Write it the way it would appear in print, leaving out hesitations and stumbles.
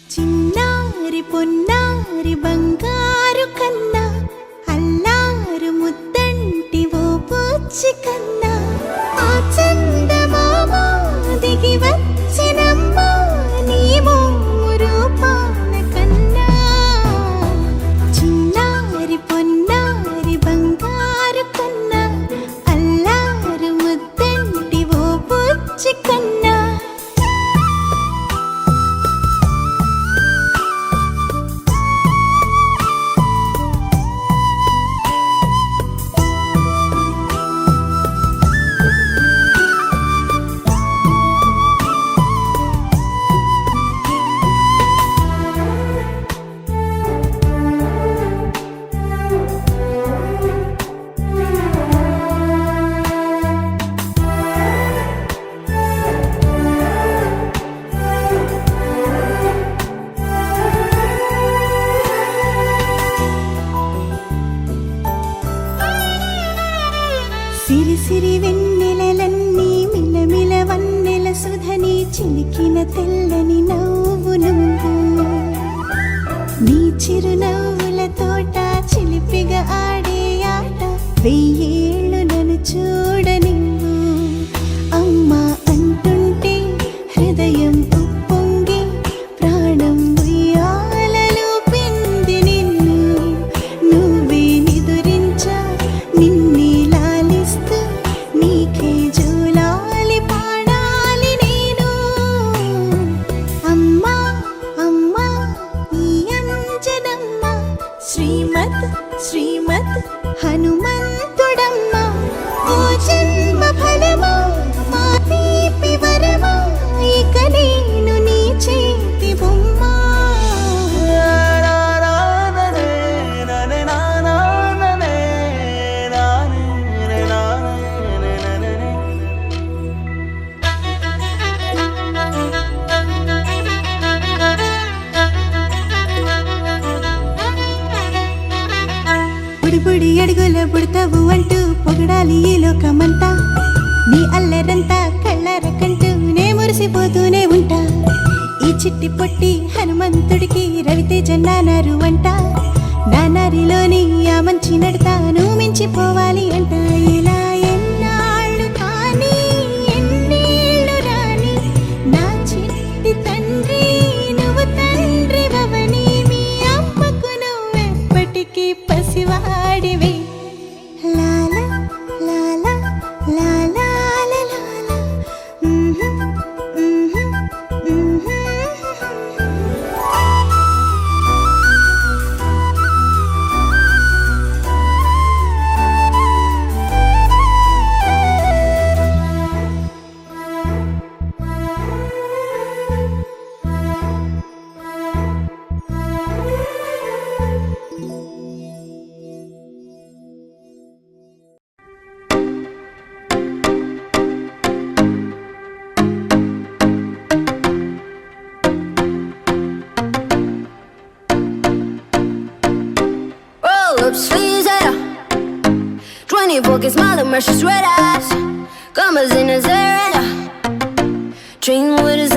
చిన్నారి పొన్నారి బంగారు కన్నా అల్లారు ముద్దంటి ఓ పూచి కన్నా ఆ చందమామ దిగి వచ్చినమ్మ నీ మోము రూపాన కన్నా చిన్నారి పొన్నారి బంగారు కన్నా అల్లారు ముద్దంటి ఓ పూచి కన్నా సిరి సిరి వెన్నెలలన్నీ మిలమిల వన్నెల సుధని చిలికిన తెల్లని నవ్వు నువ్వు నీ చిరునవ్వుల తోట చిలిపిగా ఆడే ఆట వెయ్యేళ్ళు నన్ను చూడ నువ్వు అమ్మా అంటుంటే హృదయం ఉప్పొంగి ప్రాణం ఉయ్యాలలో పిండి నిన్ను నువ్వే నిదురించా నిన్నే నీకే జూలాలి పాడాలి నేను అమ్మా అమ్మా ఈ అంజనమ్మ శ్రీమత్ శ్రీమత్ హనుమంతుడమ్మ ఓ జన్మ ఫలమా మా తీపి వరమా ఇక నేను నీ చేతి బొమ్మ బుడి అడుగుల బుడతావు అంటూ పొగడాలి ఈ లోకమంతా నీ అల్లరంతా కళ్ళరకంటూ నే మురిసిపోతూనే ఉంటా ఈ చిట్టి పొట్టి హనుమంతుడికి రవితేజ నానారు అంట నానారిలోని ఆ మంచి నడతాను మించిపోవాలి అంట ఇలా ఎన్నాళ్ళు కానీ ఎన్నేళ్ళు రాని నా చిట్టి తండ్రి నువ్వు తండ్రి వవని మీ అమ్మకు నువ్వెప్పటికీ పసివాడివి లాలా లాలా లాలా లాలా your focus, smile and rush red eyes. Come as in a Zerada. Dream with a